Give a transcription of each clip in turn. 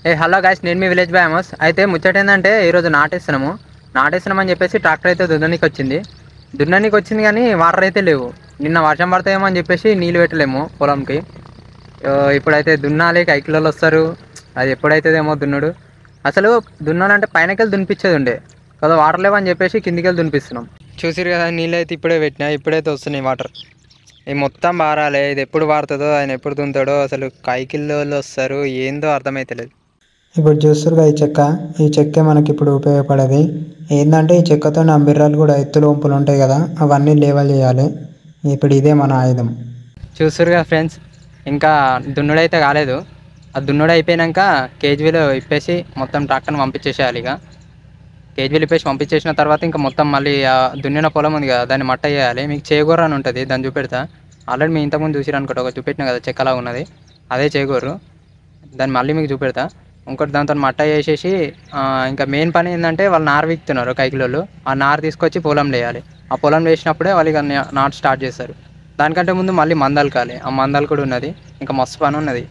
Hello guys, నేను మీ village boy Amos. అయితే ముచ్చట ఏంటంటే ఈరోజు నాటేస్తున్నామని చెప్పేసి ట్రాక్టర్ అయితే దున్ననికి వచ్చింది కానీ వాటర్ అయితే లేవు. నిన్న వర్షం పడతాయేమో అని చెప్పేసి నీళ్ళు పెట్టలేము పొలంకి. ఇప్పుడైతే దున్నాలి, కైకిలోళ్ళు వస్తారు. అది ఎప్పుడైతుందేమో దున్నుడు. అసలు దున్నాలంటే పైనకెళ్ళి దునిపించేది ఉండే కదా, వాటర్ లేవని చెప్పేసి కిందికెళ్ళి దునిపిస్తున్నాం. చూసిరు కదా, నీళ్ళు అయితే ఇప్పుడే పెట్టినా, ఇప్పుడైతే వస్తున్నాయి వాటర్. ఇది మొత్తం బారాలి. ఇది ఎప్పుడు పారుతుందో, ఆయన ఎప్పుడు దున్నుతాడో, అసలు కైకిల్లోళ్ళు వస్తారు ఏందో అర్థమైతలేదు. ఇప్పుడు చూస్తురుగా ఈ చెక్క మనకి ఇప్పుడు ఉపయోగపడేది ఏంటంటే, ఈ చెక్కతో అంబిర్రాలు కూడా ఎత్తులు వంపులు ఉంటాయి కదా, అవన్నీ లేవల్ చేయాలి. ఇప్పుడు ఇదే మన ఆయుధం. చూస్తురుగా ఫ్రెండ్స్, ఇంకా దున్నుడైతే కాలేదు. ఆ దున్నుడు అయిపోయాక కేజీవీలో ఇప్పేసి మొత్తం ట్రాక్టర్ని పంపించేసేయాలి. ఇక కేజీవీలు ఇప్పేసి పంపించేసిన తర్వాత ఇంకా మొత్తం మళ్ళీ దున్నిన పొలం ఉంది కదా, దాన్ని మట్ట చేయాలి. మీకు చేగూర అని ఉంటుంది, దాన్ని చూపెడతా. ఆల్రెడీ మీ ఇంతకుముందు చూసిరు అనుకుంటా, ఒక చూపెట్టిన కదా చెక్కలా ఉన్నది, అదే చేగూరు. దాన్ని మళ్ళీ మీకు చూపెడతా. ఇంకోటి దాంతో మట్ట చేసేసి ఇంకా మెయిన్ పని ఏంటంటే, వాళ్ళు నారు వీక్తున్నారు కైకిలోళ్ళు. ఆ నారు తీసుకొచ్చి పొలం వేయాలి. ఆ పొలం వేసినప్పుడే వాళ్ళు ఇక నాటు స్టార్ట్ చేస్తారు. దానికంటే ముందు మళ్ళీ మందలకాలి. ఆ మందలు కూడా ఉన్నది, ఇంకా మస్తు పని ఉన్నది.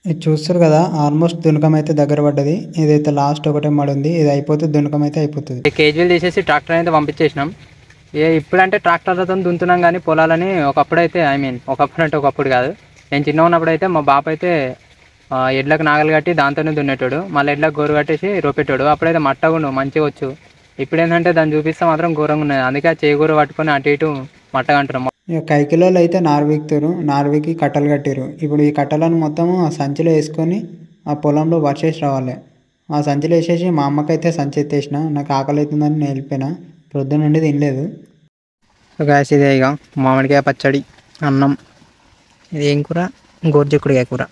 ఇది చూస్తారు కదా, ఆల్మోస్ట్ దునకం అయితే దగ్గర పడ్డది. ఇదైతే లాస్ట్ ఒకటే మడి ఉంది, ఇది అయిపోతే దునకం అయితే అయిపోతుంది. కేజీలు తీసేసి ట్రాక్టర్ అయితే పంపించేసినాం. ఇప్పుడంటే ట్రాక్టర్లతో దున్నుతున్నాం కానీ పొలాలని ఒకప్పుడు అయితే ఒకప్పుడు అంటే ఒకప్పుడు కాదు, నేను చిన్న ఉన్నప్పుడు అయితే మా బాప అయితే ఎడ్లకు నాగలు కట్టి దాంతోనే దున్నేటోడు. మళ్ళీ ఎడ్లకు గోరు కట్టేసి రోపెట్టాడు. అప్పుడైతే మట్టగుండు మంచిగా వచ్చు. ఇప్పుడు ఏంటంటే దాన్ని చూపిస్తే మాత్రం ఘోరంగా ఉన్నది. అందుకే చేగూర పట్టుకొని అటు ఇటు మట్టగంటున్నాం. ఇక కైకిలోళ్ళు అయితే నార్వీకి కట్టలు కట్టారు. ఇప్పుడు ఈ కట్టలను మొత్తము సంచిలో వేసుకొని ఆ పొలంలో వర్షేసి రావాలి. ఆ సంచిలో వేసేసి మా అమ్మకైతే సంచి ఎత్తేసిన, నాకు ఆకలి అవుతుందని నేను వెళ్ళిపోయినా. ప్రొద్దున నుండి తినలేదు. గ్యాస్ ఇదే ఇక మామిడికాయ పచ్చడి, అన్నం. ఇది ఏం కూర? గోరుచిక్కుడుకాయ కూర.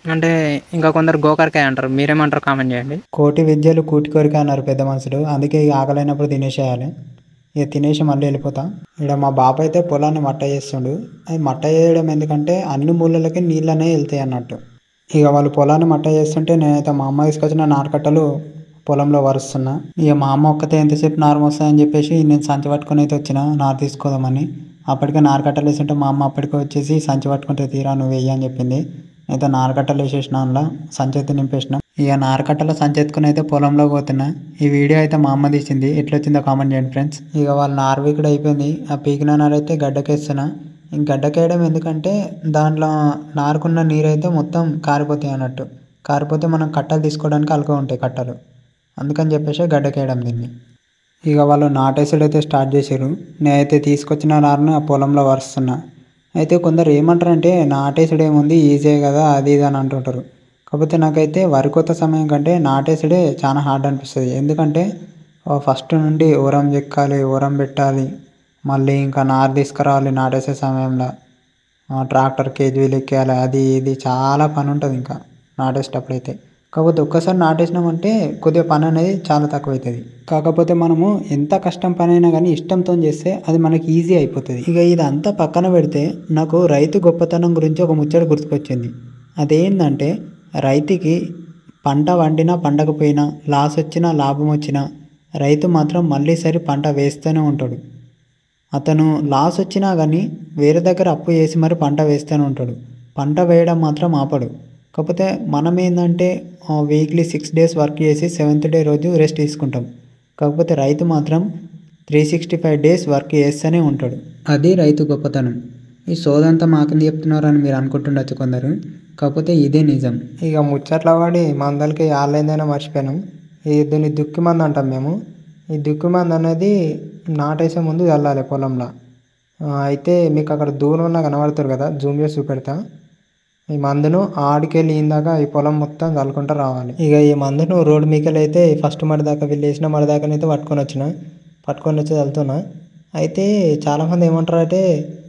అంటే ఇంకా కొందరు గోకరకాయ అంటారు, మీరేమంటారు కామెంట్ చేయండి. కోటి విద్యలు కూటి కోరిక అన్నారు పెద్ద మనుషులు. అందుకే ఇక ఆకలైనప్పుడు తినేసేయాలి. ఇక తినేసి మళ్ళీ వెళ్ళిపోతాం. ఇక్కడ మా బాబు అయితే పొలాన్ని మట్ట చేస్తుండు. అది మట్ట చేయడం ఎందుకంటే అన్ని మూలలకి నీళ్ళు అనేవి వెళ్తాయి అన్నట్టు. ఇక వాళ్ళు పొలాన్ని మట్ట చేస్తుంటే నేనైతే మా అమ్మ తీసుకొచ్చిన నారకట్టలు పొలంలో వరుస్తున్నా. ఇక మా అమ్మ ఒక్కతే ఎంతసేపు నారు వస్తాయని చెప్పేసి నేను సంచి పట్టుకొని అయితే వచ్చిన నారు తీసుకోదామని. అప్పటికే నారకట్టలు వేస్తుంటే మా అమ్మ అప్పటికే వచ్చేసి సంచి పట్టుకుంటే తీరా నువ్వు వెయ్యి అని చెప్పింది. అయితే నారకట్టలు వేసేసిన అందులో సంచి అయితే నింపేసిన. ఇక నారకట్టలో సంచి ఎత్తుకుని అయితే పొలంలో పోతున్నా. ఈ వీడియో అయితే మా అమ్మ తీసింది, ఎట్లా వచ్చిందో కామెంట్ చేయండి ఫ్రెండ్స్. ఇక వాళ్ళ నారు వీకుడు అయిపోయింది. ఆ పీకిన నారు అయితే గడ్డకేస్తున్నా. ఇంక గడ్డకేయడం ఎందుకంటే దాంట్లో నారుకున్న నీరు అయితే మొత్తం కారిపోతాయి అన్నట్టు. కారిపోతే మనం కట్టలు తీసుకోవడానికి అలుగా ఉంటాయి కట్టలు, అందుకని చెప్పేసి గడ్డకేయడం దీన్ని. ఇక వాళ్ళు నాటేసుడు అయితే స్టార్ట్ చేశారు. నేనైతే తీసుకొచ్చిన నారును ఆ పొలంలో వరుస్తున్నా. అయితే కొందరు ఏమంటారంటే నాటేసుడు ఏముంది ఈజీ కదా అది ఇది అని అంటుంటారు. కాకపోతే నాకైతే వరి కోత సమయం కంటే నాటేసుడే చాలా హార్డ్ అనిపిస్తుంది. ఎందుకంటే ఫస్ట్ నుండి ఓరం చెక్కాలి, ఓరం పెట్టాలి, మళ్ళీ ఇంకా నారు తీసుకురావాలి నాటేసే సమయంలో, ట్రాక్టర్ కేజీలు ఎక్కేయాలి, అది ఇది చాలా పని ఉంటుంది ఇంకా నాటేసేటప్పుడు అయితే. కాకపోతే ఒక్కసారి నాటేసినామంటే కొద్దిగా పని అనేది చాలా తక్కువ అవుతుంది. కాకపోతే మనము ఎంత కష్టం పని అయినా కానీ ఇష్టంతో చేస్తే అది మనకి ఈజీ అయిపోతుంది. ఇక ఇదంతా పక్కన పెడితే నాకు రైతు గొప్పతనం గురించి ఒక ముచ్చట గుర్తుకొచ్చింది. అదేంటంటే, రైతుకి పంట వండినా పండకపోయినా, లాస్ వచ్చినా లాభం వచ్చినా, రైతు మాత్రం మళ్ళీసారి పంట వేస్తూనే ఉంటాడు. అతను లాస్ వచ్చినా కానీ వేరే దగ్గర అప్పు చేసి మరి పంట వేస్తూనే ఉంటాడు. పంట వేయడం మాత్రం ఆపడు. కాకపోతే మనం ఏంటంటే వీక్లీ 6 days వర్క్ చేసి 7th day రోజు రెస్ట్ తీసుకుంటాం. కాకపోతే రైతు మాత్రం 365 days వర్క్ చేస్తూనే ఉంటాడు. అది రైతు గొప్పతనం. ఈ సోదంతా మాకింది చెప్తున్నారని మీరు అనుకుంటుండొచ్చు కొందరు, కాకపోతే ఇదే నిజం. ఇక ముచ్చట్ల వాడి మందలకి ఆన్లైన్దైనా మర్చిపోయినాం. దీన్ని దుక్కి మంది అంటాం మేము. ఈ దుక్కి మంది అనేది నాటేసే ముందు చల్లాలి పొలంలో. అయితే మీకు అక్కడ దూరంలో కనబడుతారు కదా, జూమ్ చేసి చూపెడతా. ఈ మందును ఆడికెళ్ళి ఇందాక ఈ పొలం మొత్తం చల్లుకుంటూ రావాలి. ఇక ఈ మందును రోడ్డు మీకెళ్ళి అయితే ఫస్ట్ మడి దాకా వెళ్ళేసిన మడి దాకానైతే పట్టుకొని వచ్చి చల్లుతున్నా. అయితే చాలామంది ఏమంటారంటే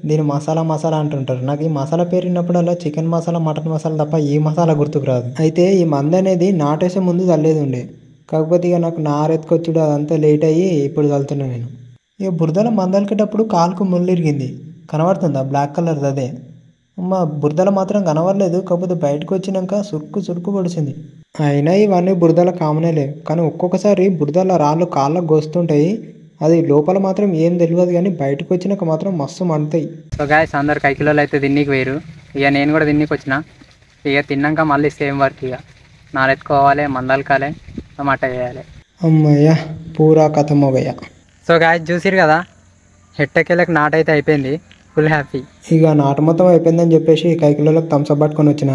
దీని మసాలా అంటుంటారు. నాకు ఈ మసాలా పేరు విన్నప్పుడల్లా చికెన్ మసాలా, మటన్ మసాలా తప్ప ఈ మసాలా గుర్తుకు రాదు. అయితే ఈ మందు అనేది నాటేసే ముందు చల్లేది ఉండే. కాకపోతే ఇక నాకు నారెత్తుకొచ్చుడు అదంతా లేట్ అయ్యి ఇప్పుడు చల్లుతున్నాను నేను. ఇక బురదల మందలికేటప్పుడు కాలుకు ముళ్ళు ఇరిగింది, కనబడుతుందా బ్లాక్ కలర్ది? అదే అమ్మ, బురదల మాత్రం కనబడలేదు. కాకపోతే బయటకు వచ్చినాక సురుకు పొడిచింది. అయినా ఇవన్నీ బురదల కామనేలే, కానీ ఒక్కొక్కసారి బురదల రాళ్ళు కాళ్ళకు గోస్తుంటాయి. అది లోపల మాత్రం ఏం తెలియదు, కానీ బయటకు వచ్చినాక మాత్రం మస్తు మండుతాయి. సో గాయస్, అందరు కైకిలోళ్ళు అయితే తిన్నీకి వేరు. ఇక నేను కూడా తిన్నీకి వచ్చిన. ఇక తిన్నాక మళ్ళీ సేమ్ వర్క్. ఇక నారెత్తుకోవాలి, మందలకాలి, టమాటా వేయాలి. అమ్మయ్య పూరా కథ మొగయ్య. సో గాయస్ చూసిరు కదా, హెట్టకేళ్ళకి నాటైతే అయిపోయింది. Full happy. ఇక నాటు మొత్తం అయిపోయిందని చెప్పేసి కైకిలోకి థమ్స్అప్ పట్టుకొని వచ్చిన.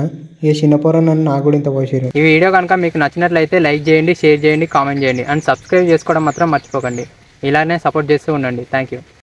ఈ చిన్నపోర నన్ను నాకు కూడా ఇంత పోసిరు. ఈ వీడియో కనుక మీకు నచ్చినట్లయితే లైక్ చేయండి, షేర్ చేయండి, కామెంట్ చేయండి అండ్ సబ్స్క్రైబ్ చేసుకోవడం మాత్రం మర్చిపోకండి. ఇలానే సపోర్ట్ చేస్తూ ఉండండి. Thank you.